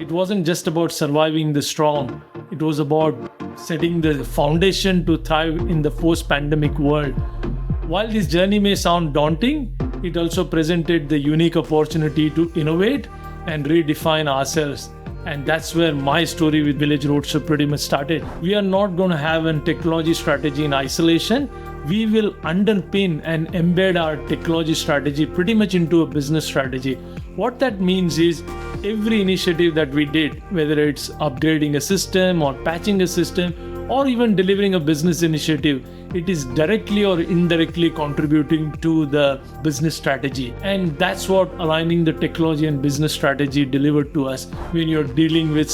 It wasn't just about surviving the storm, it was about setting the foundation to thrive in the post pandemic world. While this journey may sound daunting, it also presented the unique opportunity to innovate and redefine ourselves. And that's where my story with Village Roadshow pretty much started. We are not going to have a technology strategy in isolation. We will underpin and embed our technology strategy pretty much into a business strategy. What that means is every initiative that we did, whether it's upgrading a system or patching a system or even delivering a business initiative, it is directly or indirectly contributing to the business strategy. And that's what aligning the technology and business strategy delivered to us. When you're dealing with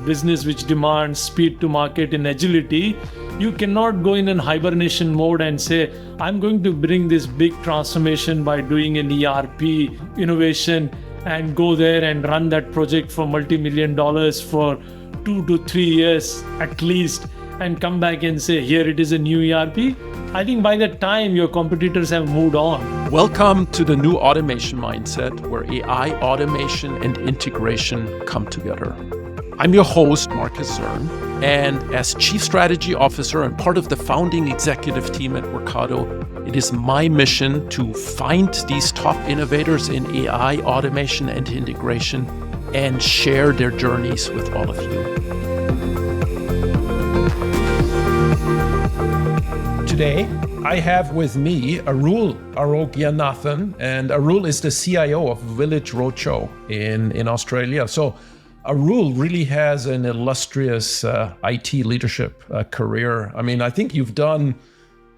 business which demands speed to market and agility, you cannot go in an hibernation mode and say, I'm going to bring this big transformation by doing an ERP innovation and go there and run that project for multi-million dollars for 2 to 3 years at least, and come back and say, here it is a new ERP. I think by that time, your competitors have moved on. Welcome to the new automation mindset, where AI, automation, and integration come together. I'm your host, Markus Zirn, and as Chief Strategy Officer and part of the founding executive team at Workato, it is my mission to find these top innovators in AI, automation, and integration and share their journeys with all of you. Today, I have with me Arul, Arogyanathan, and Arul is the CIO of Village Roadshow in Australia. So Arul really has an illustrious IT leadership career. I mean, I think you've done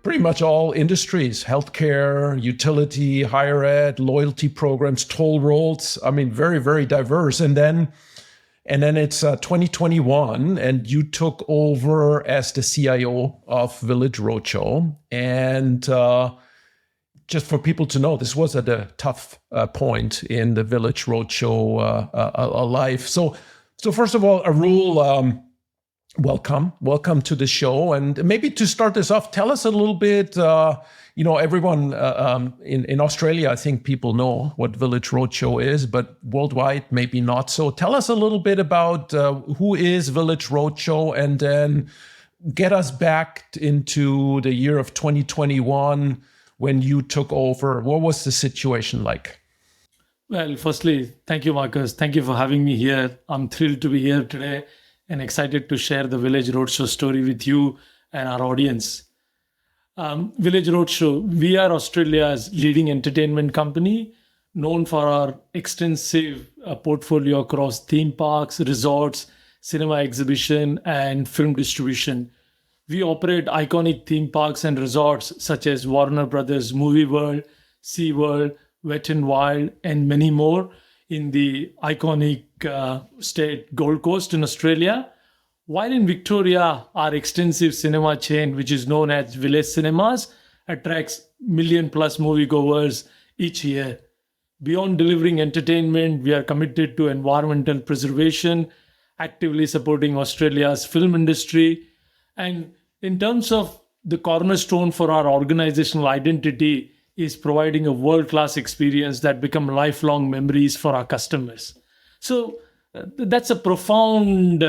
pretty much all industries: healthcare, utility, higher ed, loyalty programs, toll roads. I mean, very, very diverse. And then it's 2021, and you took over as the CIO of Village Roadshow. And just for people to know, this was at a tough point in the Village Roadshow life. So first of all, Arul, welcome to the show. And maybe to start this off, tell us a little bit. Everyone in Australia, I think people know what Village Roadshow is, but worldwide, maybe not. So tell us a little bit about who is Village Roadshow, and then get us back into the year of 2021 when you took over. What was the situation like? Well, firstly, thank you, Markus. Thank you for having me here. I'm thrilled to be here today and excited to share the Village Roadshow story with you and our audience. Village Roadshow, we are Australia's leading entertainment company, known for our extensive portfolio across theme parks, resorts, cinema exhibition, and film distribution. We operate iconic theme parks and resorts such as Warner Brothers Movie World, SeaWorld, Wet n Wild, and many more in the iconic state Gold Coast in Australia. While in Victoria, our extensive cinema chain, which is known as Village Cinemas, attracts million-plus moviegoers each year. Beyond delivering entertainment, we are committed to environmental preservation, actively supporting Australia's film industry. And in terms of the cornerstone for our organizational identity is providing a world-class experience that become lifelong memories for our customers. So that's a profound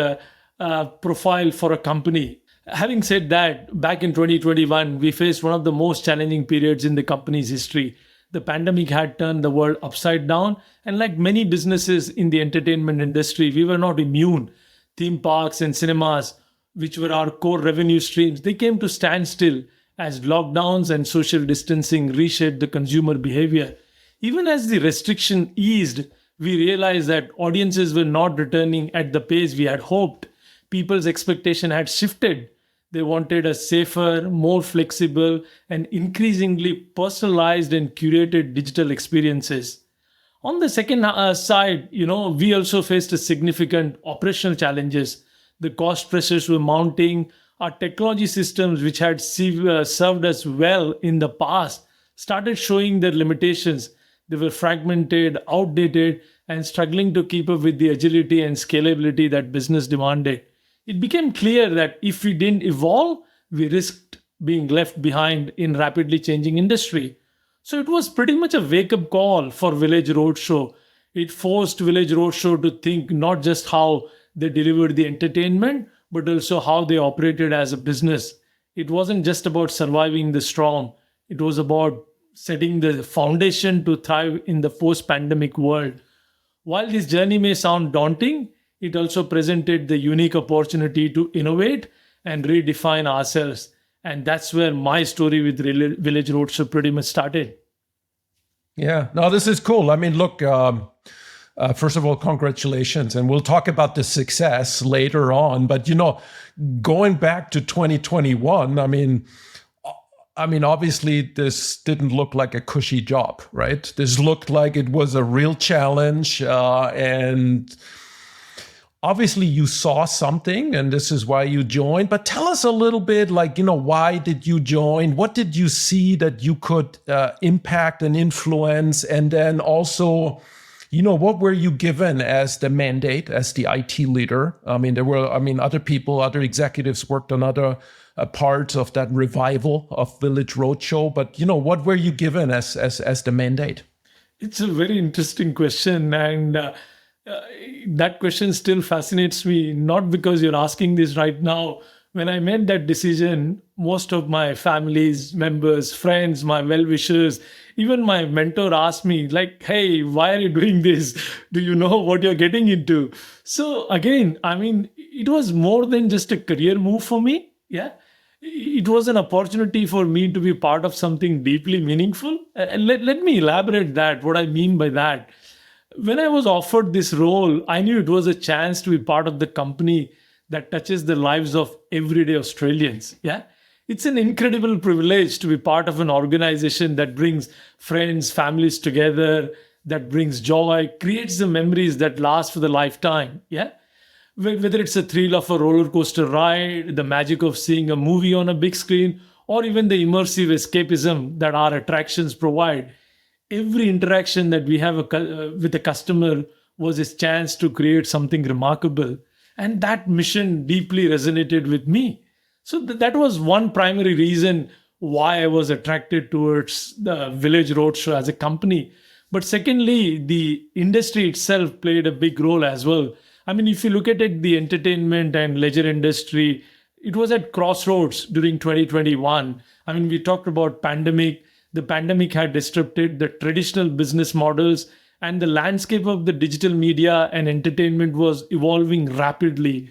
profile for a company. Having said that, back in 2021, we faced one of the most challenging periods in the company's history. The pandemic had turned the world upside down, and like many businesses in the entertainment industry, we were not immune. Theme parks and cinemas, which were our core revenue streams, they came to standstill as lockdowns and social distancing reshaped the consumer behavior. Even as the restriction eased, we realized that audiences were not returning at the pace we had hoped. People's expectation had shifted. They wanted a safer, more flexible, and increasingly personalized and curated digital experiences. On the second side, we also faced a significant operational challenges. The cost pressures were mounting. Our technology systems, which had served us well in the past, started showing their limitations. They were fragmented, outdated, and struggling to keep up with the agility and scalability that business demanded. It became clear that if we didn't evolve, we risked being left behind in rapidly changing industry. So it was pretty much a wake-up call for Village Roadshow. It forced Village Roadshow to think not just how they delivered the entertainment, but also how they operated as a business. It wasn't just about surviving the storm, it was about setting the foundation to thrive in the post pandemic world. While this journey may sound daunting, it also presented the unique opportunity to innovate and redefine ourselves. And that's where my story with Village Roadshow pretty much started. Yeah, no, this is cool. I mean, look, first of all, congratulations. And we'll talk about the success later on. But, going back to 2021, obviously, this didn't look like a cushy job, right? This looked like it was a real challenge. And obviously, you saw something, and this is why you joined. But tell us a little bit, why did you join? What did you see that you could impact and influence? And then also, what were you given as the mandate, as the IT leader? Other people, other executives worked on other parts of that revival of Village Roadshow. But, what were you given as the mandate? It's a very interesting question. And that question still fascinates me, not because you're asking this right now. When I made that decision, most of my family's members, friends, my well-wishers, even my mentor asked me, like, hey, why are you doing this? Do you know what you're getting into? So again, it was more than just a career move for me. Yeah. It was an opportunity for me to be part of something deeply meaningful. And let me elaborate that, what I mean by that. When I was offered this role, I knew it was a chance to be part of the company that touches the lives of everyday Australians. Yeah. It's an incredible privilege to be part of an organization that brings friends, families together, that brings joy, creates the memories that last for the lifetime. Yeah. Whether it's a thrill of a roller coaster ride, the magic of seeing a movie on a big screen, or even the immersive escapism that our attractions provide. Every interaction that we have with a customer was a chance to create something remarkable. And that mission deeply resonated with me. So that was one primary reason why I was attracted towards the Village Roadshow as a company. But secondly, the industry itself played a big role as well. If you look at it, the entertainment and leisure industry, it was at crossroads during 2021. We talked about pandemic. The pandemic had disrupted the traditional business models, and the landscape of the digital media and entertainment was evolving rapidly.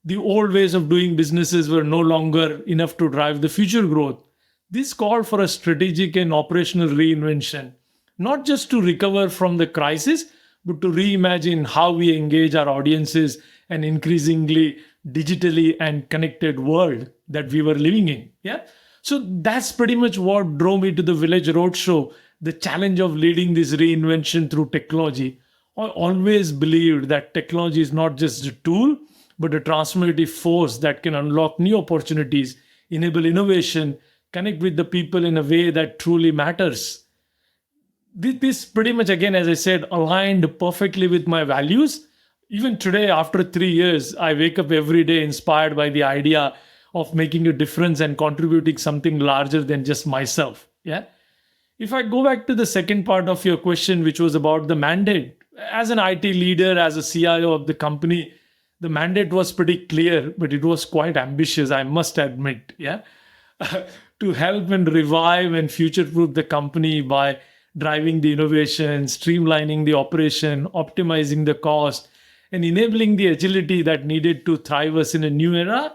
The old ways of doing businesses were no longer enough to drive the future growth. This called for a strategic and operational reinvention, not just to recover from the crisis, but to reimagine how we engage our audiences and increasingly digitally and connected world that we were living in. Yeah. So that's pretty much what drove me to the Village Roadshow, the challenge of leading this reinvention through technology. I always believed that technology is not just a tool, but a transformative force that can unlock new opportunities, enable innovation, connect with the people in a way that truly matters. This pretty much, again, as I said, aligned perfectly with my values. Even today, after 3 years, I wake up every day inspired by the idea of making a difference and contributing something larger than just myself. Yeah. If I go back to the second part of your question, which was about the mandate, as an IT leader, as a CIO of the company, the mandate was pretty clear, but it was quite ambitious, I must admit. Yeah. To help and revive and future-proof the company by driving the innovation, streamlining the operation, optimizing the cost, and enabling the agility that needed to thrive us in a new era.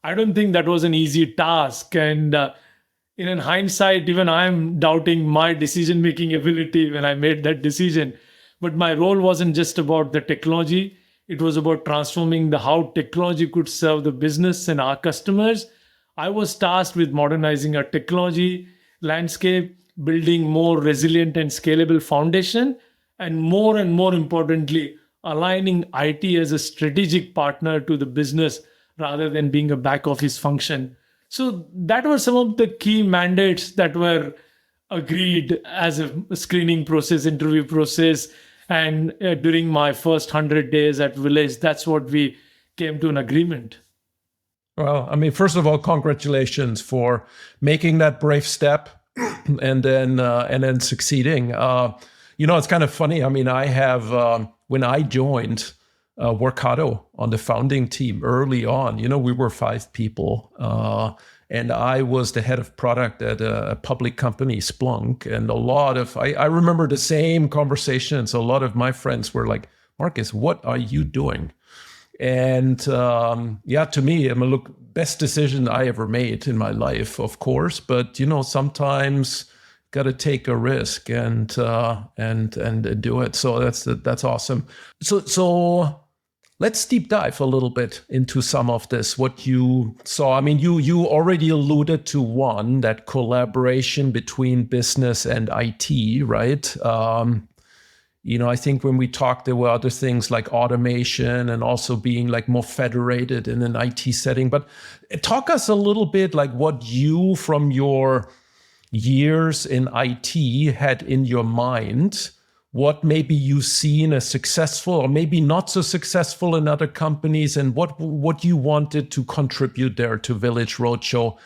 I don't think that was an easy task. And in hindsight, even I'm doubting my decision-making ability when I made that decision. But my role wasn't just about the technology. It was about transforming the how technology could serve the business and our customers. I was tasked with modernizing our technology landscape, building more resilient and scalable foundation, and more importantly, aligning IT as a strategic partner to the business rather than being a back office function. So that were some of the key mandates that were agreed as a screening process, interview process. And during my first 100 days at Village, that's what we came to an agreement. Well, first of all, congratulations for making that brave step and then succeeding. It's kind of funny. I mean, I have, when I joined Workato on the founding team early on, we were 5 people. And I was the head of product at a public company, Splunk. And I remember the same conversations. A lot of my friends were like, Markus, what are you doing? And to me, look, best decision I ever made in my life, of course. But, sometimes got to take a risk and do it. So that's awesome. So let's deep dive a little bit into some of this, what you saw. I mean, you already alluded to one, that collaboration between business and IT, right? I think when we talked, there were other things like automation and also being like more federated in an IT setting. But talk us a little bit like what you, from your years in IT, had in your mind, what maybe you've seen as successful or maybe not so successful in other companies, and what you wanted to contribute there to Village Roadshow.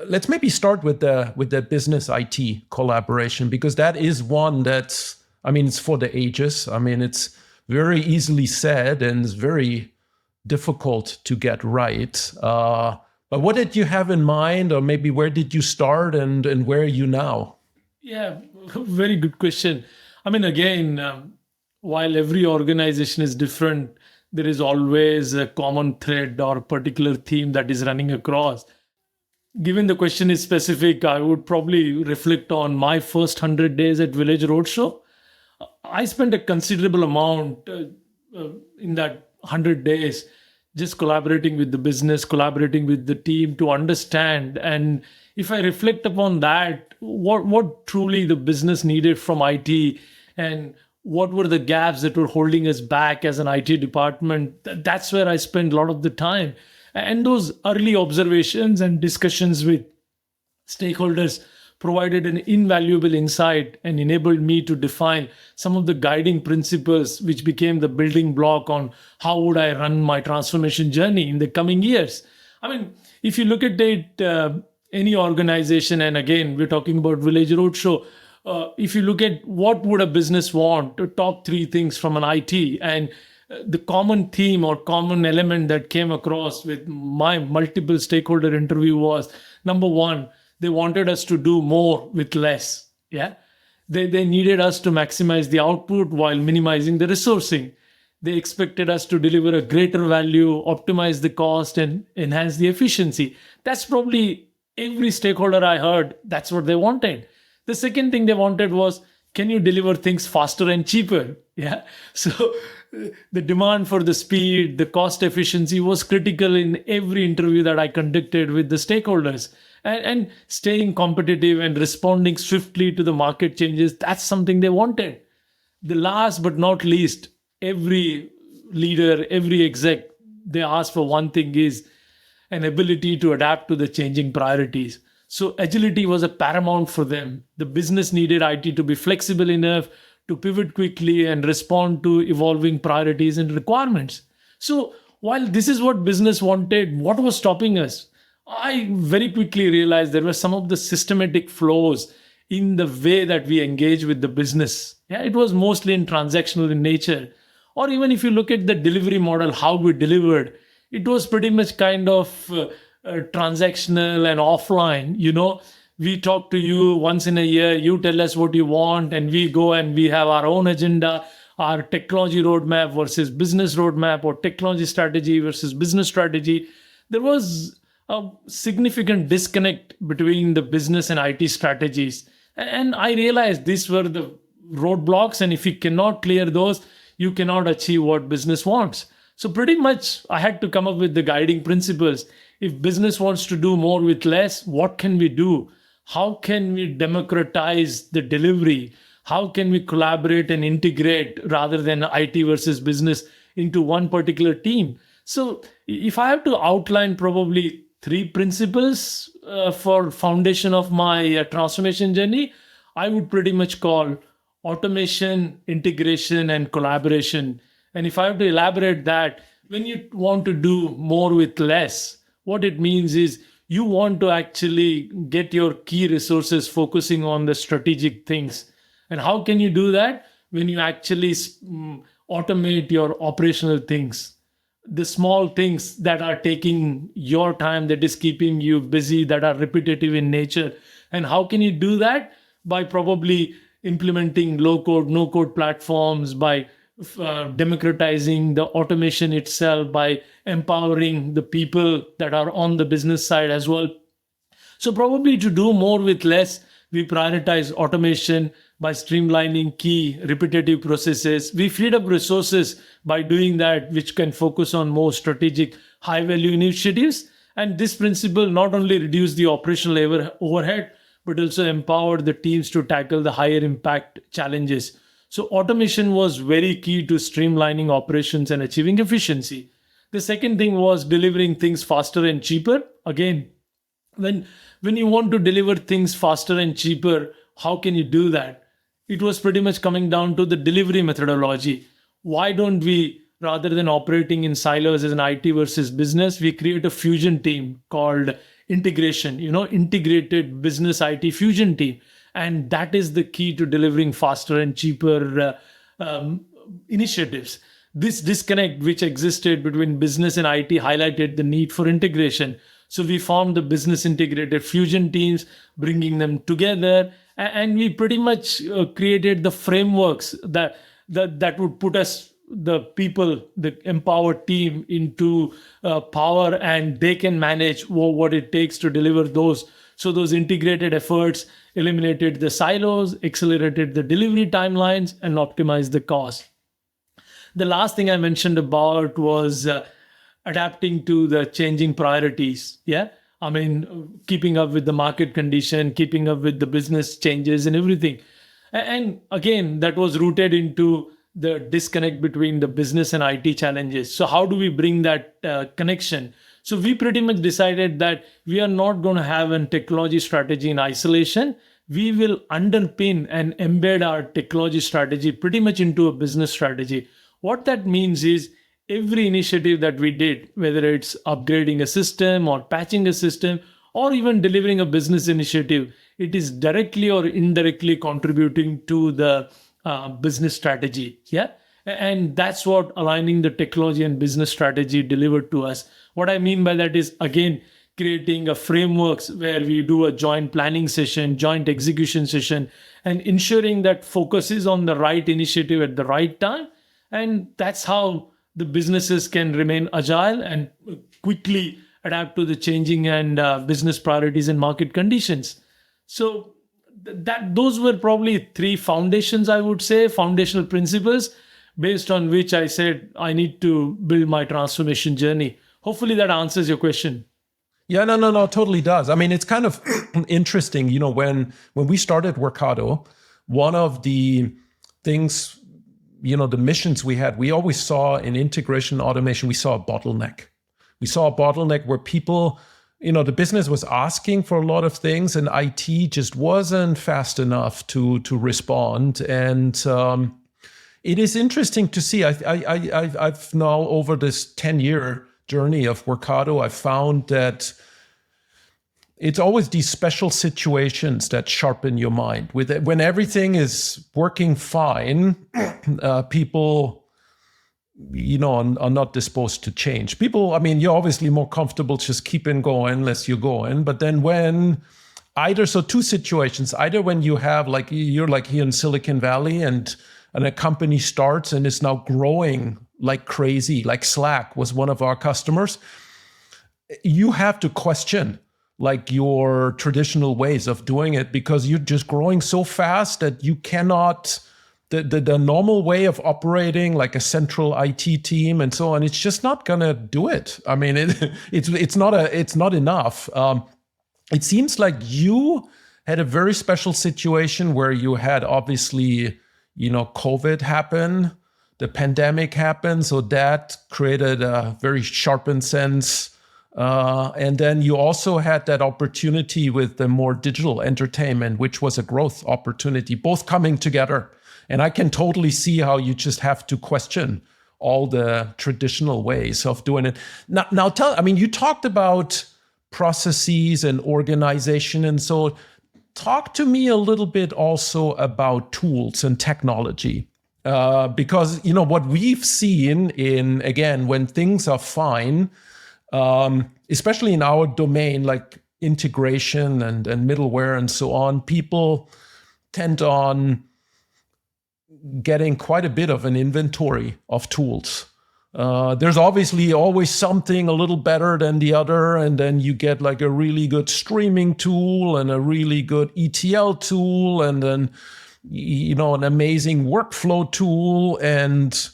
Let's maybe start with the business IT collaboration, because that is one that's, it's for the ages. It's very easily said and it's very difficult to get right. But what did you have in mind, or maybe where did you start and where are you now? Yeah, very good question. Again, while every organization is different, there is always a common thread or particular theme that is running across. Given the question is specific, I would probably reflect on my first 100 days at Village Roadshow. I spent a considerable amount in that 100 days just collaborating with the business, collaborating with the team to understand. And if I reflect upon that, what truly the business needed from IT and what were the gaps that were holding us back as an IT department, that's where I spent a lot of the time. And those early observations and discussions with stakeholders provided an invaluable insight and enabled me to define some of the guiding principles which became the building block on how would I run my transformation journey in the coming years. If you look at it, any organization, and again, we're talking about Village Roadshow, if you look at what would a business want, the top 3 things from an IT, and the common theme or common element that came across with my multiple stakeholder interview was, number 1, they wanted us to do more with less. Yeah. They needed us to maximize the output while minimizing the resourcing. They expected us to deliver a greater value, optimize the cost, and enhance the efficiency. That's probably every stakeholder I heard. That's what they wanted. The second thing they wanted was, can you deliver things faster and cheaper? Yeah. So the demand for the speed, the cost efficiency was critical in every interview that I conducted with the stakeholders. And staying competitive and responding swiftly to the market changes, that's something they wanted. The last but not least, every leader, every exec, they ask for one thing, is an ability to adapt to the changing priorities. So agility was a paramount for them. The business needed IT to be flexible enough to pivot quickly and respond to evolving priorities and requirements. So while this is what business wanted, what was stopping us? I very quickly realized there were some of the systematic flaws in the way that we engage with the business. Yeah, it was mostly transactional in nature. Or even if you look at the delivery model, how we delivered, it was pretty much kind of transactional and offline. We talk to you once in a year, you tell us what you want, and we go and we have our own agenda, our technology roadmap versus business roadmap, or technology strategy versus business strategy. There was a significant disconnect between the business and IT strategies. And I realized these were the roadblocks. And if you cannot clear those, you cannot achieve what business wants. So pretty much I had to come up with the guiding principles. If business wants to do more with less, what can we do? How can we democratize the delivery? How can we collaborate and integrate rather than IT versus business into one particular team? So if I have to outline probably 3 principles for foundation of my transformation journey, I would pretty much call automation, integration, and collaboration. And if I have to elaborate that, when you want to do more with less, what it means is you want to actually get your key resources focusing on the strategic things. And how can you do that? when you actually automate your operational things, the small things that are taking your time, that is keeping you busy, that are repetitive in nature. And how can you do that? By probably implementing low code, no code platforms, by democratizing the automation itself, by empowering the people that are on the business side as well. So probably to do more with less, we prioritize automation by streamlining key repetitive processes. We freed up resources by doing that, which can focus on more strategic, high value initiatives. And this principle not only reduce the operational overhead, but also empowered the teams to tackle the higher impact challenges. So automation was very key to streamlining operations and achieving efficiency. The second thing was delivering things faster and cheaper. Again, when you want to deliver things faster and cheaper, how can you do that? It was pretty much coming down to the delivery methodology. Why don't we, rather than operating in silos as an IT versus business, we create a fusion team called integration, integrated business IT fusion team. And that is the key to delivering faster and cheaper initiatives. This disconnect which existed between business and IT highlighted the need for integration. So we formed the business integrated fusion teams, bringing them together, and we pretty much created the frameworks that would put us, the people, the empowered team, into power, and they can manage what it takes to deliver those. So those integrated efforts eliminated the silos, accelerated the delivery timelines, and optimized the cost. The last thing I mentioned about was adapting to the changing priorities. Yeah. I mean, keeping up with the market condition, keeping up with the business changes and everything. And again, that was rooted into the disconnect between the business and IT challenges. So how do we bring that connection? So we pretty much decided that we are not going to have a technology strategy in isolation. We will underpin and embed our technology strategy pretty much into a business strategy. What that means is every initiative that we did, whether it's upgrading a system or patching a system or even delivering a business initiative, it is directly or indirectly contributing to the business strategy. Yeah. And that's what aligning the technology and business strategy delivered to us. What I mean by that is, again, creating a frameworks where we do a joint planning session, joint execution session, and ensuring that focus is on the right initiative at the right time. And that's how the businesses can remain agile and quickly adapt to the changing and business priorities and market conditions. So those were probably three foundations, I would say, foundational principles based on which I said I need to build my transformation journey. Hopefully that answers your question. Yeah, no, totally does. I mean, it's kind of interesting, when we started Workado, one of the things, the missions we had, we always saw in integration automation, we saw a bottleneck. We saw a bottleneck where people, the business was asking for a lot of things and IT just wasn't fast enough to respond. And it is interesting to see. I've now, over this 10-year journey of Workado, I've found that it's always these special situations that sharpen your mind. When everything is working fine, people, are not disposed to change. People, I mean, you're obviously more comfortable just keeping going unless you're going. But then when two situations, either when you have, like, you're like here in Silicon Valley and a company starts and is now growing like crazy, like Slack was one of our customers, you have to question like your traditional ways of doing it, because you're just growing so fast that you cannot, the normal way of operating like a central IT team and so on, it's just not gonna do it. I mean, it's not enough. It seems like you had a very special situation where you had obviously, COVID happen, the pandemic happened, so that created a very sharpened sense. And then you also had that opportunity with the more digital entertainment, which was a growth opportunity, both coming together. And I can totally see how you just have to question all the traditional ways of doing it. Now you talked about processes and organization. And so talk to me a little bit also about tools and technology. Because what we've seen in, again, when things are fine, especially in our domain, like integration and middleware and so on, people tend on getting quite a bit of an inventory of tools. There's obviously always something a little better than the other, and then you get like a really good streaming tool and a really good ETL tool, and then an amazing workflow tool, and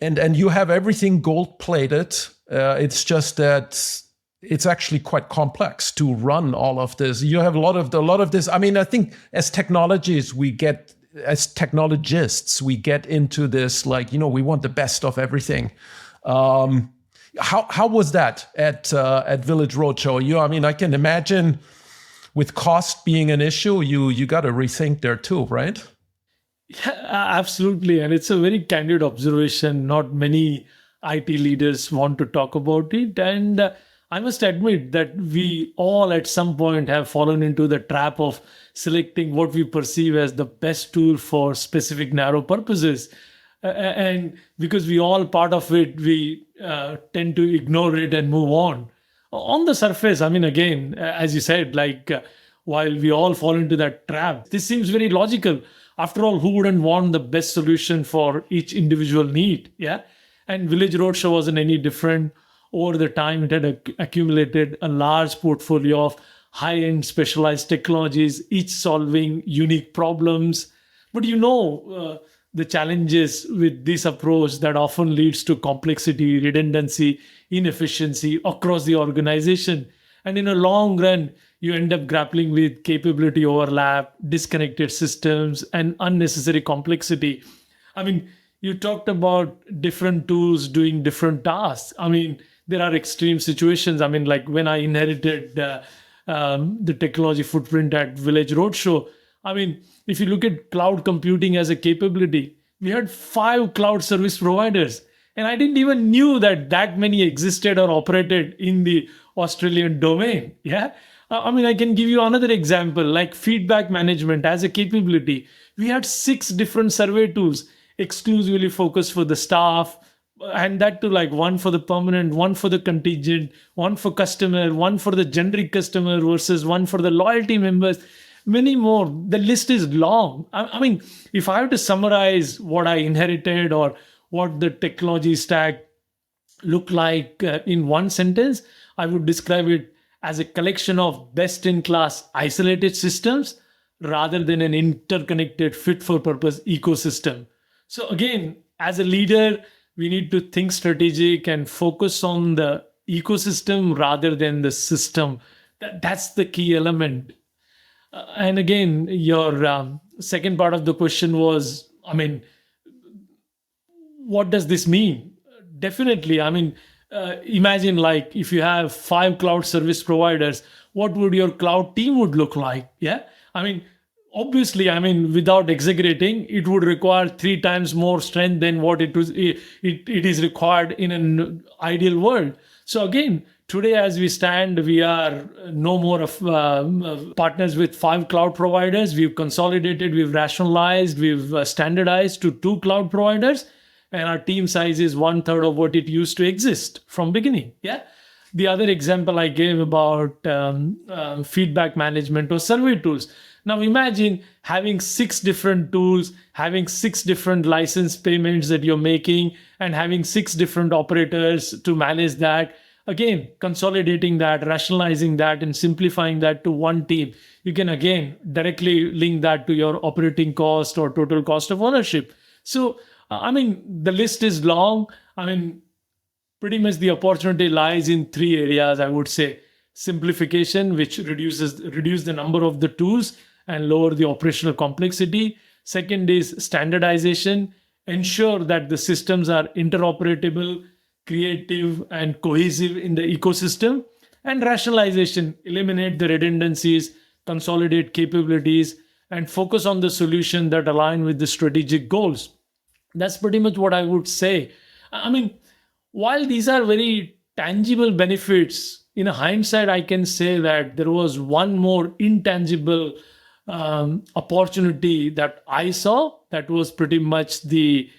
you have everything gold plated. It's just that it's actually quite complex to run all of this. You have a lot of this. I mean, I think as technologists, we get into this, like, we want the best of everything. How was that at Village Roadshow? I mean, I can imagine with cost being an issue, you got to rethink there too, right? Yeah, absolutely. And it's a very candid observation. Not many IT leaders want to talk about it. And I must admit that we all at some point have fallen into the trap of selecting what we perceive as the best tool for specific narrow purposes. And because we all part of it, we tend to ignore it and move on. On the surface, I mean, again, as you said, like while we all fall into that trap, this seems very logical. After all, who wouldn't want the best solution for each individual need? Yeah. And Village Roadshow wasn't any different. Over the time, it had accumulated a large portfolio of high-end specialized technologies, each solving unique problems. But the challenges with this approach that often leads to complexity, redundancy, inefficiency across the organization. And in a long run, you end up grappling with capability overlap, disconnected systems, and unnecessary complexity. I mean, you talked about different tools doing different tasks. I mean, there are extreme situations. I mean, like when I inherited the technology footprint at Village Roadshow, I mean, if you look at cloud computing as a capability, we had 5 cloud service providers. And I didn't even knew that many existed or operated in the Australian domain. Yeah. I mean, I can give you another example, like feedback management as a capability. We had 6 different survey tools exclusively focused for the staff, and that too, like one for the permanent, one for the contingent, one for customer, one for the generic customer versus one for the loyalty members, many more. The list is long. I mean, if I have to summarize what I inherited or what the technology stack looked like in one sentence, I would describe it as a collection of best-in-class isolated systems rather than an interconnected fit-for-purpose ecosystem. So again, as a leader, we need to think strategic and focus on the ecosystem rather than the system. That's the key element. And again, your second part of the question was, I mean, what does this mean? Definitely. I mean, imagine like if you have 5 cloud service providers, what would your cloud team would look like? Yeah. I mean, obviously, I mean, without exaggerating, it would require 3 times more strength than what it is required in an ideal world. So again, today as we stand, we are no more of partners with 5 cloud providers. We've consolidated, we've rationalized, we've standardized to 2 cloud providers, and our team size is 1/3 of what it used to exist from beginning. Yeah. The other example I gave about feedback management or survey tools. Now imagine having 6 different tools, having 6 different license payments that you're making, and having 6 different operators to manage that. Again, consolidating that, rationalizing that, and simplifying that to one team. You can again directly link that to your operating cost or total cost of ownership. So, I mean, the list is long. I mean, pretty much the opportunity lies in 3 areas, I would say. Simplification, which reduce the number of the tools and lower the operational complexity. Second is standardization. Ensure that the systems are interoperable, creative, and cohesive in the ecosystem. And rationalization. Eliminate the redundancies, consolidate capabilities, and focus on the solution that align with the strategic goals. That's pretty much what I would say. I mean, while these are very tangible benefits, in hindsight, I can say that there was one more intangible opportunity that I saw, that was pretty much the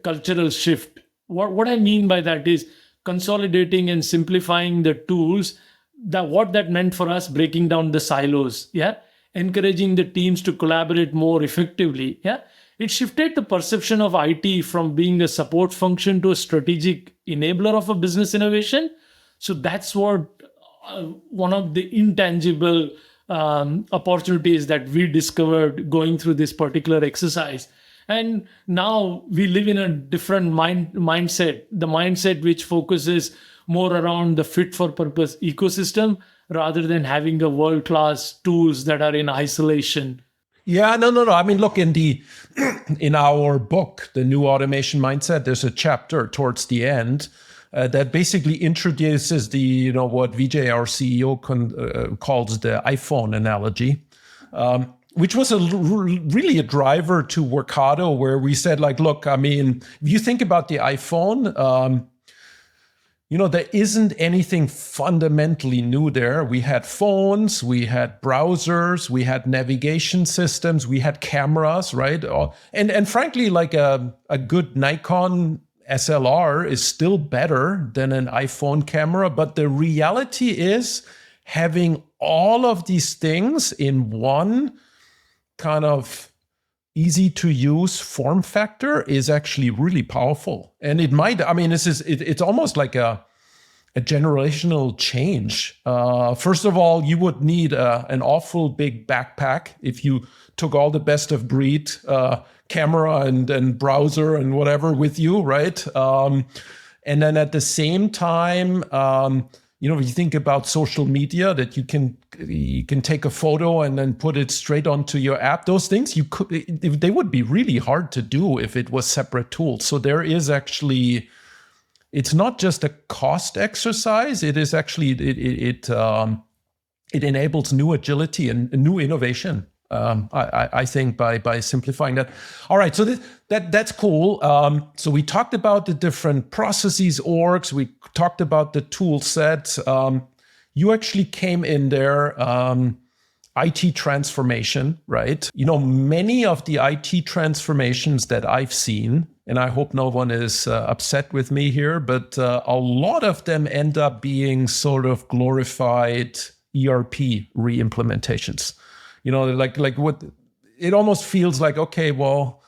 cultural shift. What I mean by that is consolidating and simplifying the tools. That what that meant for us, breaking down the silos, yeah, encouraging the teams to collaborate more effectively, yeah. It shifted the perception of IT from being a support function to a strategic enabler of a business innovation. So that's what one of the intangible opportunities that we discovered going through this particular exercise. And now we live in a different mindset, the mindset which focuses more around the fit for purpose ecosystem rather than having a world class tools that are in isolation. Yeah, no. I mean, look, in our book, The New Automation Mindset, there's a chapter towards the end that basically introduces what Vijay, our CEO, calls the iPhone analogy, which was really a driver to Workato, where we said, like, look, I mean, if you think about the iPhone, there isn't anything fundamentally new there. We had phones, we had browsers, we had navigation systems, we had cameras, right? And frankly, like a good Nikon SLR is still better than an iPhone camera. But the reality is having all of these things in one kind of easy to use form factor is actually really powerful. And it might, I mean, it's almost like a generational change. First of all, you would need an awful big backpack if you took all the best of breed camera and browser and whatever with you, right? And then at the same time, if you think about social media, that you can take a photo and then put it straight onto your app. Those things they would be really hard to do if it was separate tools. So there is actually, it's not just a cost exercise. It is actually it enables new agility and new innovation. I think by simplifying that. All right, so that's cool. So we talked about the different processes, orgs. We talked about the tool set. You actually came in there, IT transformation, right? Many of the IT transformations that I've seen, and I hope no one is upset with me here, but a lot of them end up being sort of glorified ERP re-implementations. Like what it almost feels like, okay, well,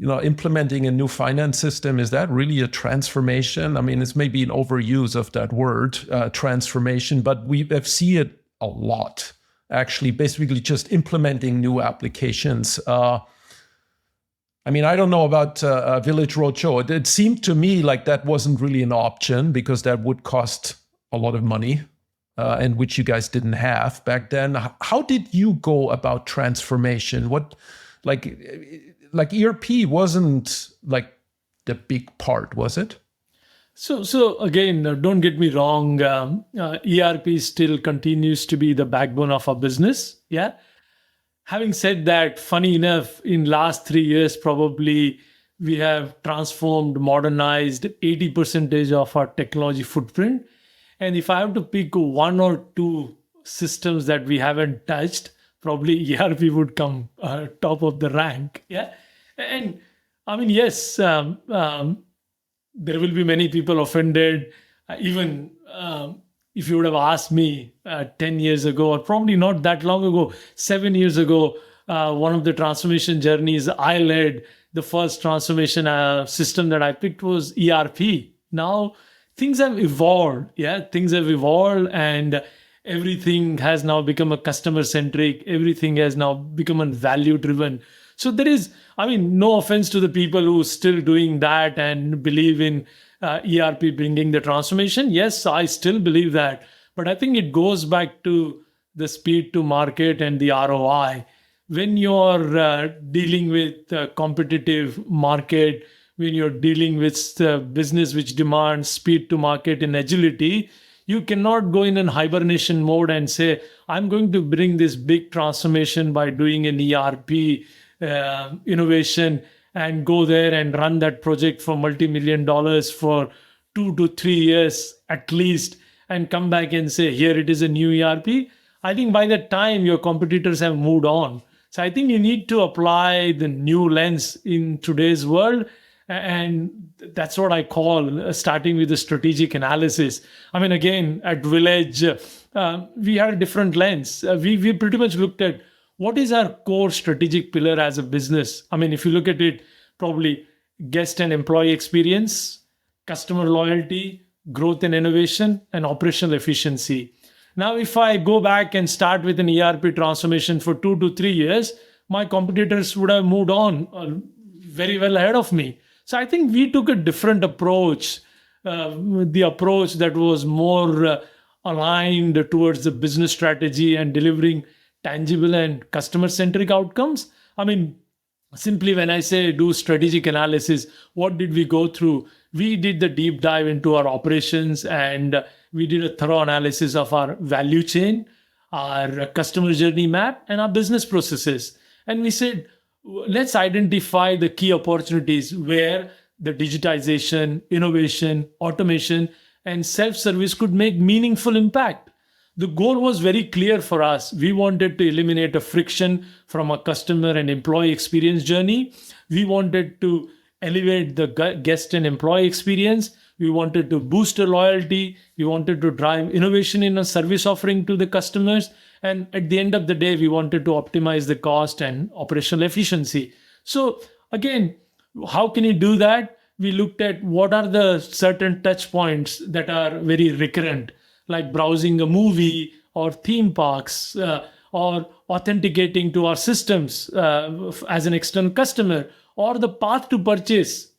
implementing a new finance system, is that really a transformation? I mean, it's maybe an overuse of that word, transformation, but we have seen it a lot, actually, basically just implementing new applications. I mean, I don't know about Village Roadshow. It seemed to me like that wasn't really an option because that would cost a lot of money. And which you guys didn't have back then. How did you go about transformation? What, like ERP wasn't like the big part, was it? So again, don't get me wrong. ERP still continues to be the backbone of our business. Yeah. Having said that, funny enough, in last 3 years, probably we have transformed, modernized 80% of our technology footprint. And if I have to pick one or two systems that we haven't touched, probably ERP would come top of the rank. Yeah. And I mean, yes, there will be many people offended. Even if you would have asked me 10 years ago, or probably not that long ago, 7 years ago, one of the transformation journeys I led, the first transformation system that I picked was ERP. Now, things have evolved. Yeah, things have evolved, and everything has now become a customer centric. Everything has now become a value driven. So there is, I mean, no offense to the people who are still doing that and believe in ERP bringing the transformation. Yes, I still believe that, but I think it goes back to the speed to market and the ROI. When you're dealing with a competitive market, when you're dealing with business which demands speed to market and agility, you cannot go in an hibernation mode and say, I'm going to bring this big transformation by doing an ERP innovation and go there and run that project for multi-million dollars for 2 to 3 years at least and come back and say, here it is a new ERP. I think by that time, your competitors have moved on. So I think you need to apply the new lens in today's world. And that's what I call starting with the strategic analysis. I mean, again, at Village, we had a different lens. We pretty much looked at what is our core strategic pillar as a business. I mean, if you look at it, probably guest and employee experience, customer loyalty, growth and innovation, and operational efficiency. Now, if I go back and start with an ERP transformation for 2 to 3 years, my competitors would have moved on very well ahead of me. So I think we took a different approach, the approach that was more aligned towards the business strategy and delivering tangible and customer centric outcomes. I mean, simply when I say do strategic analysis, what did we go through? We did the deep dive into our operations, and we did a thorough analysis of our value chain, our customer journey map, and our business processes. And we said, let's identify the key opportunities where the digitization, innovation, automation, and self-service could make meaningful impact. The goal was very clear for us. We wanted to eliminate a friction from a customer and employee experience journey. We wanted to elevate the guest and employee experience. We wanted to boost the loyalty. We wanted to drive innovation in a service offering to the customers. And at the end of the day, we wanted to optimize the cost and operational efficiency. So again, how can you do that? We looked at what are the certain touch points that are very recurrent, like browsing a movie or theme parks, or authenticating to our systems as an external customer, or the path to purchase,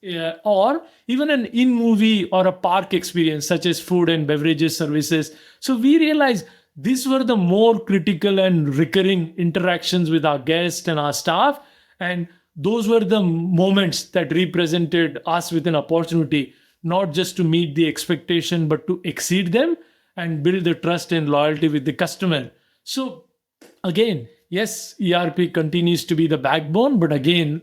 or even an in-movie or a park experience such as food and beverages services. So we realized these were the more critical and recurring interactions with our guests and our staff. And those were the moments that represented us with an opportunity, not just to meet the expectation, but to exceed them and build the trust and loyalty with the customer. So again, yes, ERP continues to be the backbone, but again,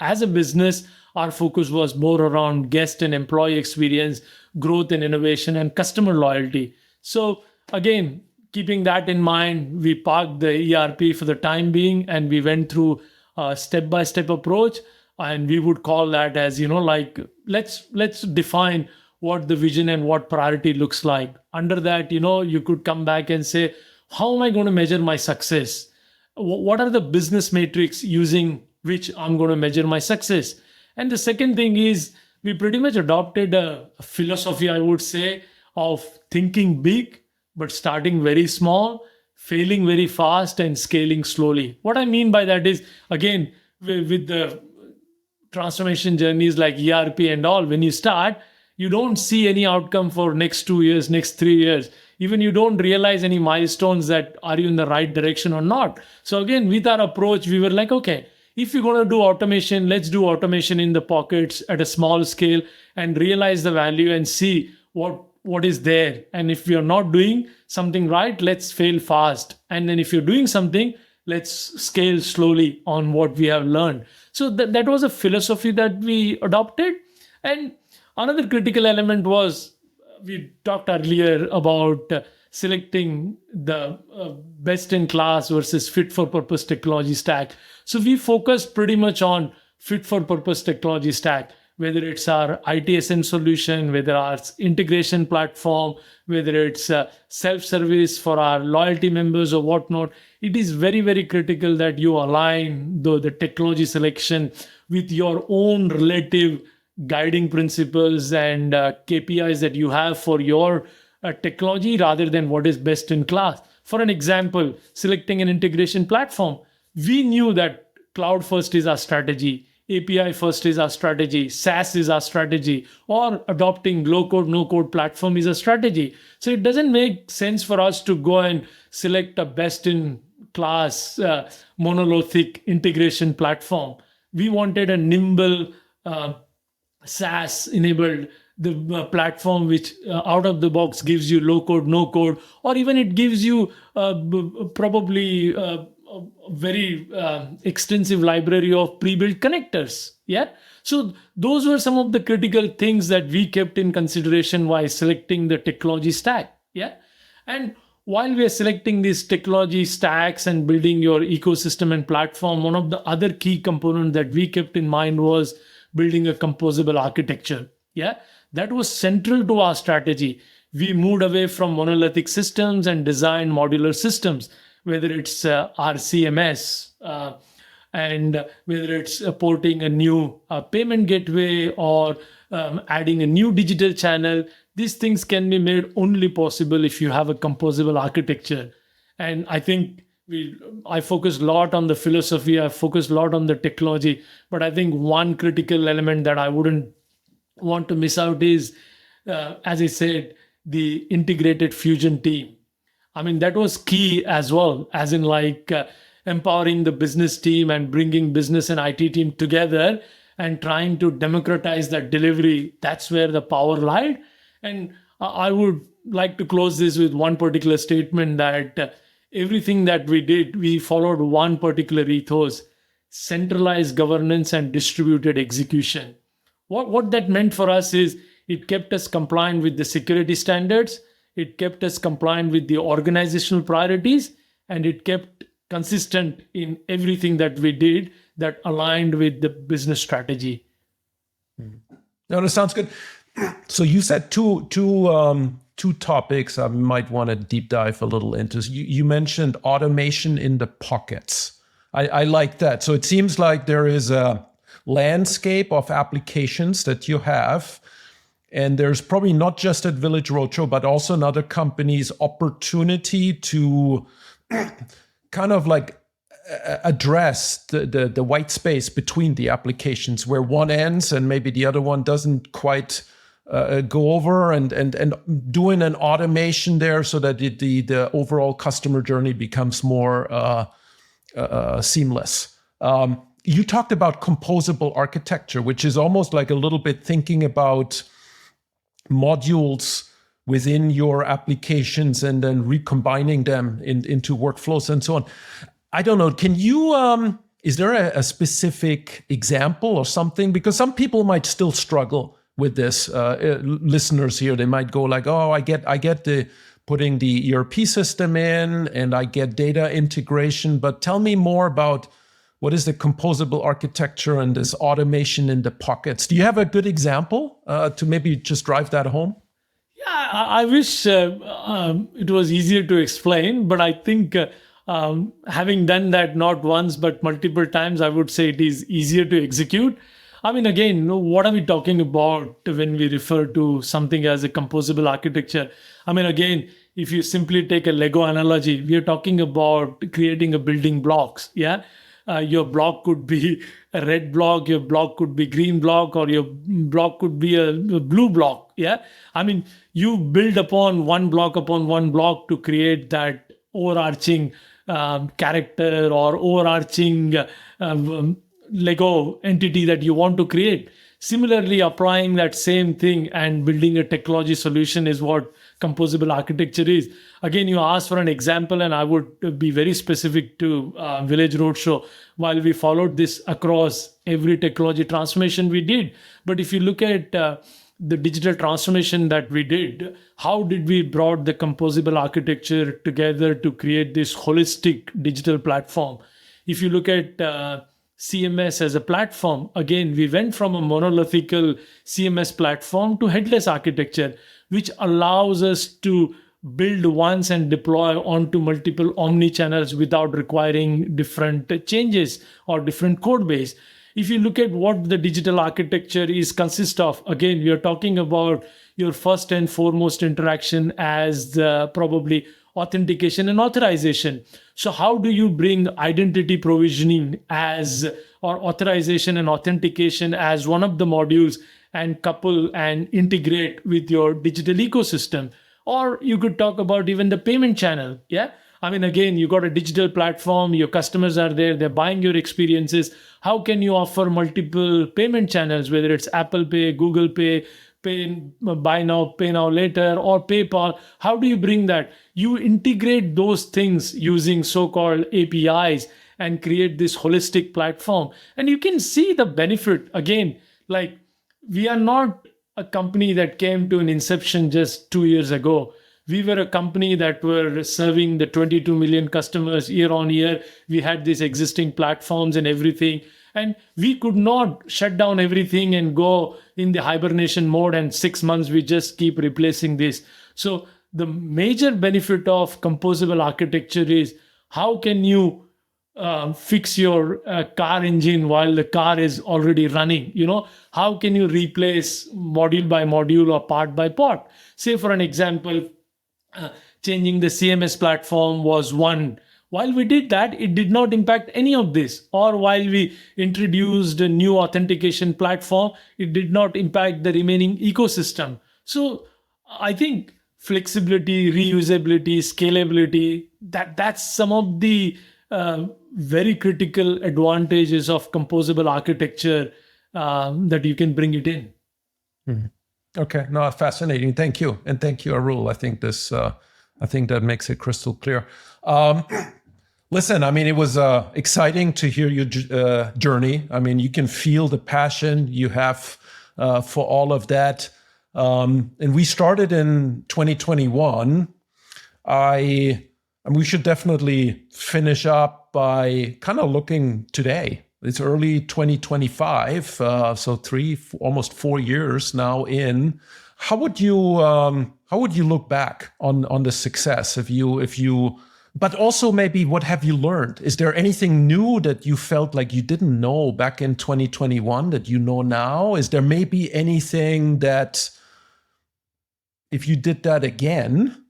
as a business, our focus was more around guest and employee experience, growth and innovation, and customer loyalty. So again, keeping that in mind, we parked the ERP for the time being, and we went through a step-by-step approach. And we would call that as, like, let's define what the vision and what priority looks like. Under that, you could come back and say, how am I going to measure my success? What are the business metrics using which I'm going to measure my success? And the second thing is, we pretty much adopted a philosophy, I would say, of thinking big, but starting very small, failing very fast, and scaling slowly. What I mean by that is, again, with the transformation journeys like ERP and all, when you start, you don't see any outcome for next 2 years, next 3 years. Even you don't realize any milestones that are you in the right direction or not. So again, with our approach, we were like, okay, if you're going to do automation, let's do automation in the pockets at a small scale and realize the value and see what is there. And if we are not doing something right, let's fail fast. And then if you're doing something, let's scale slowly on what we have learned. So that was a philosophy that we adopted. And another critical element was, we talked earlier about selecting the best in class versus fit for purpose technology stack. So we focused pretty much on fit for purpose technology stack, whether it's our ITSM solution, whether our integration platform, whether it's self-service for our loyalty members or whatnot. It is very, very critical that you align the technology selection with your own relative guiding principles and KPIs that you have for your technology, rather than what is best in class. For an example, selecting an integration platform, we knew that cloud first is our strategy, API first is our strategy, SaaS is our strategy, or adopting low code, no code platform is a strategy. So it doesn't make sense for us to go and select a best in class monolithic integration platform. We wanted a nimble SaaS enabled the platform which out of the box gives you low code, no code, or even it gives you probably a very extensive library of pre-built connectors. Yeah. So those were some of the critical things that we kept in consideration while selecting the technology stack. Yeah. And while we are selecting these technology stacks and building your ecosystem and platform, one of the other key components that we kept in mind was building a composable architecture. Yeah, that was central to our strategy. We moved away from monolithic systems and designed modular systems, whether it's RCMS, and whether it's porting a new payment gateway or adding a new digital channel. These things can be made only possible if you have a composable architecture. And I think I focused a lot on the philosophy, I focused a lot on the technology, but I think one critical element that I wouldn't want to miss out is, as I said, the integrated fusion team. I mean, that was key as well, as in like empowering the business team and bringing business and IT team together and trying to democratize that delivery. That's where the power lied. And I would like to close this with one particular statement that everything that we did, we followed one particular ethos: centralized governance and distributed execution. What that meant for us is it kept us compliant with the security standards, it kept us compliant with the organizational priorities, and it kept consistent in everything that we did that aligned with the business strategy. No, that sounds good. So you said two topics I might want to deep dive a little into. You mentioned automation in the pockets. I like that. So it seems like there is a landscape of applications that you have, and there's probably not just at Village Roadshow, but also in other companies, opportunity to kind of like address the white space between the applications where one ends and maybe the other one doesn't quite go over, and doing an automation there so that the overall customer journey becomes more seamless. You talked about composable architecture, which is almost like a little bit thinking about modules within your applications and then recombining them into workflows and so on. I don't know. Can you, is there a specific example or something? Because some people might still struggle with this. Listeners here, they might go like, oh, I get the putting the ERP system in and I get data integration, but tell me more about what is the composable architecture and this automation in the pockets. Do you have a good example to maybe just drive that home? Yeah, I wish it was easier to explain, but I think having done that not once but multiple times, I would say it is easier to execute. I mean, again, what are we talking about when we refer to something as a composable architecture? I mean, again, if you simply take a Lego analogy, we are talking about creating a building blocks. Yeah, your block could be a red block, your block could be green block, or your block could be a blue block. Yeah, I mean, you build upon one block to create that overarching character or overarching Lego entity that you want to create. Similarly, applying that same thing and building a technology solution is what composable architecture is. Again, you asked for an example, and I would be very specific to Village Roadshow. While we followed this across every technology transformation we did, but if you look at the digital transformation that we did, how did we brought the composable architecture together to create this holistic digital platform? If you look at CMS as a platform, again, we went from a monolithic CMS platform to headless architecture, which allows us to build once and deploy onto multiple omni-channels without requiring different changes or different code base. If you look at what the digital architecture is consist of, again, we are talking about your first and foremost interaction as probably authentication and authorization. So how do you bring identity provisioning as, or authorization and authentication as one of the modules and couple and integrate with your digital ecosystem? Or you could talk about even the payment channel. Yeah. I mean, again, you got a digital platform, your customers are there, they're buying your experiences. How can you offer multiple payment channels, whether it's Apple Pay, Google Pay, buy now, pay now later, or PayPal? How do you bring that? You integrate those things using so-called APIs and create this holistic platform. And you can see the benefit. Again, like, we are not a company that came to an inception just 2 years ago. We were a company that were serving the 22 million customers year on year. We had these existing platforms and everything. And we could not shut down everything and go in the hibernation mode. And 6 months, we just keep replacing this. So the major benefit of composable architecture is how can you fix your car engine while the car is already running? How can you replace module by module or part by part? Say, for an example, changing the CMS platform was one. While we did that, it did not impact any of this. Or while we introduced a new authentication platform, it did not impact the remaining ecosystem. So I think flexibility, reusability, scalability, that's some of the very critical advantages of composable architecture that you can bring it in. Okay, no, fascinating. Thank you, and thank you, Arul. I think that makes it crystal clear. Listen, I mean, it was exciting to hear your journey. I mean, you can feel the passion you have for all of that. And we started in 2021. And we should definitely finish up by kind of looking today. It's early 2025, so almost 4 years now in. How would you look back on the success if you? But also maybe what have you learned? Is there anything new that you felt like you didn't know back in 2021 that you know now? Is there maybe anything that if you did that again,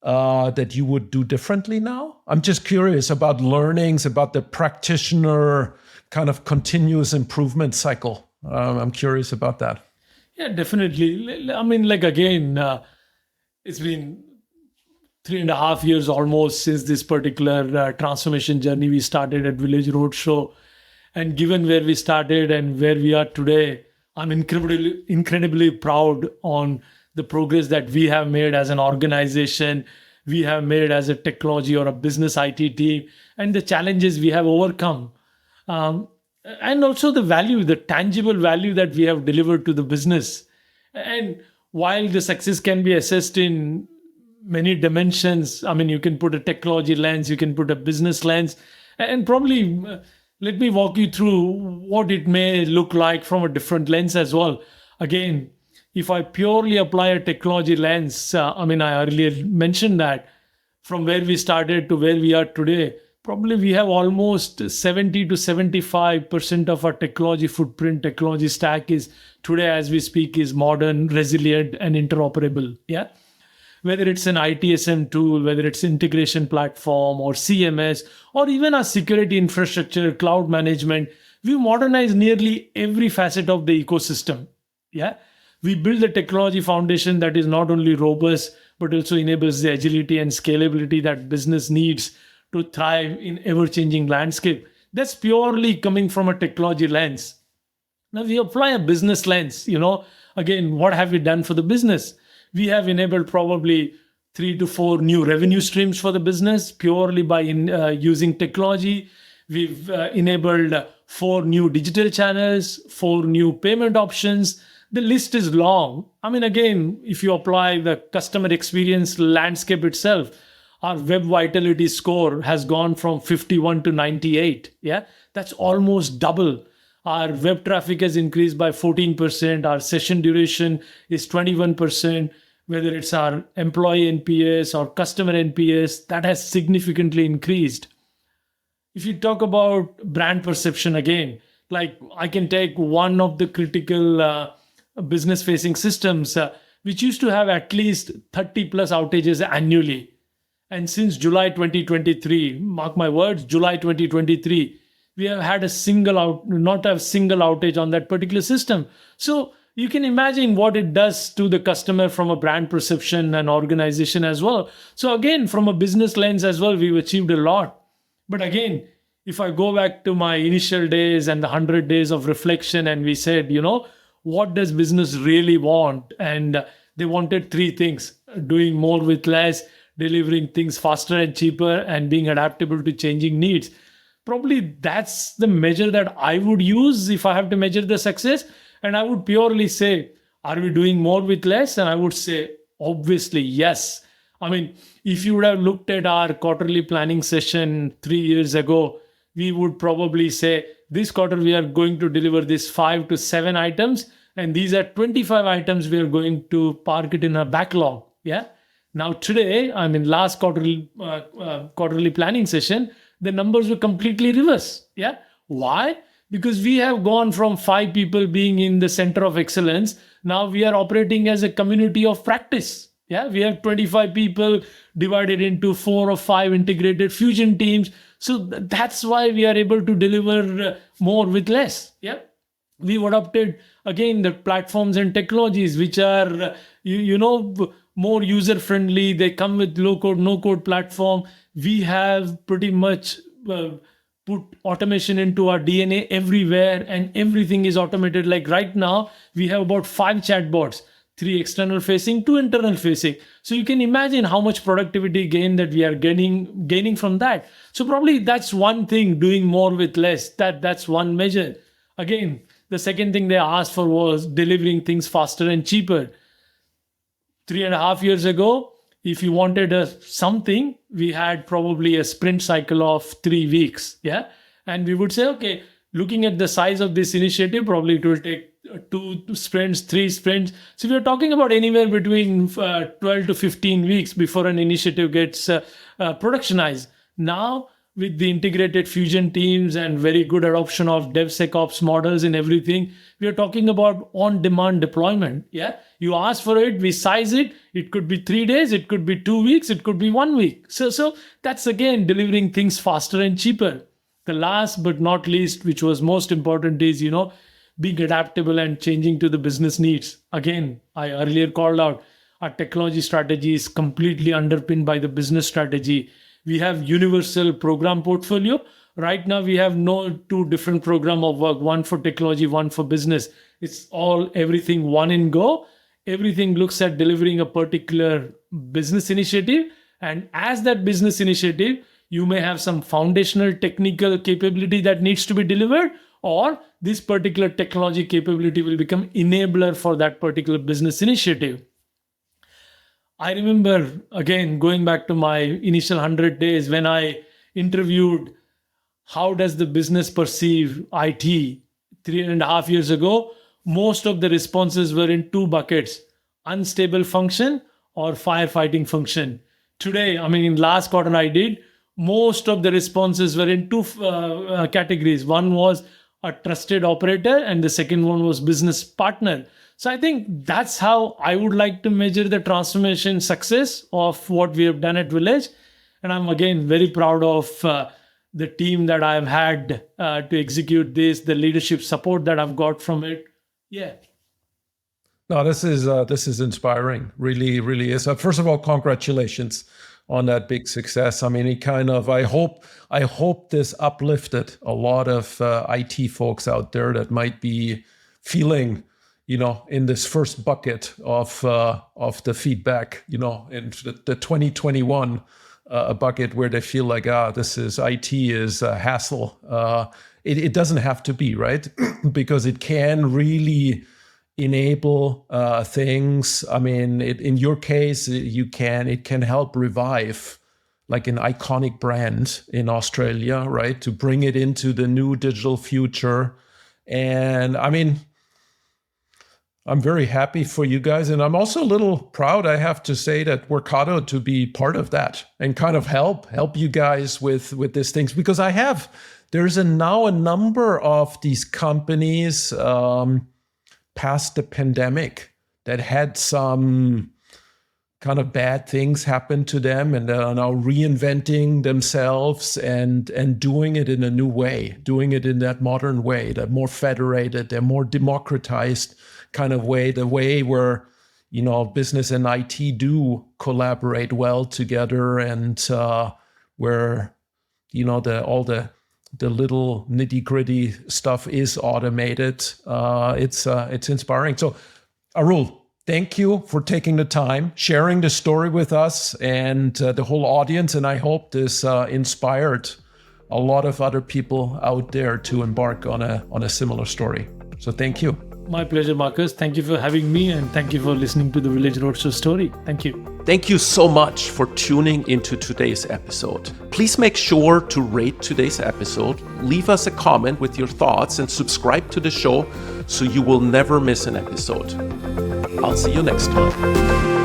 that you would do differently now? I'm just curious about learnings, about the practitioner kind of continuous improvement cycle. I'm curious about that. Yeah, definitely. I mean, again, it's been 3.5 years almost since this particular transformation journey we started at Village Roadshow. And given where we started and where we are today, I'm incredibly proud on the progress that we have made as an organization, we have made as a technology or a business IT team, and the challenges we have overcome. And also the tangible value that we have delivered to the business. And while the success can be assessed in many dimensions, I mean, you can put a technology lens, you can put a business lens, and probably let me walk you through what it may look like from a different lens as well. Again, if I purely apply a technology lens, I earlier mentioned that from where we started to where we are today, probably we have almost 70 to 75% of our technology footprint, technology stack is today as we speak is modern, resilient, and interoperable. Yeah. Whether it's an ITSM tool, whether it's integration platform or CMS, or even our security infrastructure, cloud management, we modernize nearly every facet of the ecosystem. Yeah. We build a technology foundation that is not only robust, but also enables the agility and scalability that business needs to thrive in ever-changing landscape. That's purely coming from a technology lens. Now we apply a business lens, again, what have we done for the business? We have enabled probably 3 to 4 new revenue streams for the business purely by using technology. We've enabled 4 new digital channels, 4 new payment options. The list is long. Again, if you apply the customer experience landscape itself, our web vitality score has gone from 51 to 98. Yeah, that's almost double. Our web traffic has increased by 14%. Our session duration is 21%. Whether it's our employee NPS or customer NPS, that has significantly increased. If you talk about brand perception again, I can take one of the critical business-facing systems, which used to have at least 30 plus outages annually. And since July 2023, mark my words, July 2023, we have had not a single outage on that particular system. So you can imagine what it does to the customer from a brand perception and organization as well. So again, from a business lens as well, we've achieved a lot. But again, if I go back to my initial days and the 100 days of reflection, and we said, what does business really want? And they wanted 3 things: doing more with less, delivering things faster and cheaper, and being adaptable to changing needs. Probably that's the measure that I would use if I have to measure the success. And I would purely say, are we doing more with less? And I would say, obviously, yes. I mean, if you would have looked at our quarterly planning session 3 years ago, we would probably say this quarter we are going to deliver this 5 to 7 items, and these are 25 items we are going to park it in a backlog. Yeah. Now today, I mean, last quarterly planning session, the numbers were completely reverse. Yeah. Why? Because we have gone from 5 people being in the center of excellence. Now we are operating as a community of practice. Yeah, we have 25 people divided into 4 or 5 integrated fusion teams. So that's why we are able to deliver more with less. Yeah, we've adopted again the platforms and technologies which are more user friendly. They come with low code, no code platform. We have pretty much put automation into our DNA everywhere, and everything is automated. Like right now, we have about 5 chatbots, 3 external facing, 2 internal facing. So you can imagine how much productivity gain that we are gaining from that. So probably that's one thing, doing more with less. That's one measure. Again, the second thing they asked for was delivering things faster and cheaper. 3.5 years ago, if you wanted something, we had probably a sprint cycle of 3 weeks. Yeah. And we would say, okay, looking at the size of this initiative, probably it will take 2 sprints, 3 sprints. So we are talking about anywhere between 12 to 15 weeks before an initiative gets productionized. Now, with the integrated fusion teams and very good adoption of DevSecOps models and everything, we are talking about on-demand deployment. Yeah, you ask for it, we size it. It could be 3 days, it could be 2 weeks, it could be 1 week. So that's again delivering things faster and cheaper. The last but not least, which was most important, is being adaptable and changing to the business needs. Again, I earlier called out our technology strategy is completely underpinned by the business strategy. We have universal program portfolio. Right now, we have no 2 different program of work, one for technology, one for business. It's everything one in go. Everything looks at delivering a particular business initiative. And as that business initiative, you may have some foundational technical capability that needs to be delivered, or this particular technology capability will become enabler for that particular business initiative. I remember, again, going back to my initial 100 days when I interviewed how does the business perceive IT 3.5 years ago, most of the responses were in 2 buckets, unstable function or firefighting function. Today, I mean, in last quarter I did, most of the responses were in 2 categories. One was a trusted operator and the second one was business partner. So I think that's how I would like to measure the transformation success of what we have done at Village. And I'm again very proud of the team that I've had to execute this, the leadership support that I've got from it. Yeah. No, this is inspiring. Really, really is. First of all, congratulations on that big success. I mean, I hope this uplifted a lot of IT folks out there that might be feeling, in this first bucket of the feedback, in the 2021 bucket where they feel like, this is IT is a hassle. It doesn't have to be, right? Because it can really enable things. I mean, in your case, it can help revive like an iconic brand in Australia, right? To bring it into the new digital future. And I mean, I'm very happy for you guys. And I'm also a little proud, I have to say, that Workato to be part of that and kind of help you guys with these things. Because there's now a number of these companies past the pandemic that had some kind of bad things happen to them, and are now reinventing themselves and doing it in a new way, doing it in that modern way, that more federated, that more democratized kind of way, the way where, business and IT do collaborate well together, and where, all the little nitty-gritty stuff is automated. It's inspiring. So, Arul, thank you for taking the time, sharing the story with us and the whole audience. And I hope this inspired a lot of other people out there to embark on a similar story. So thank you. My pleasure, Markus. Thank you for having me, and thank you for listening to the Village Roadshow story. Thank you. Thank you so much for tuning into today's episode. Please make sure to rate today's episode, leave us a comment with your thoughts, and subscribe to the show so you will never miss an episode. I'll see you next time.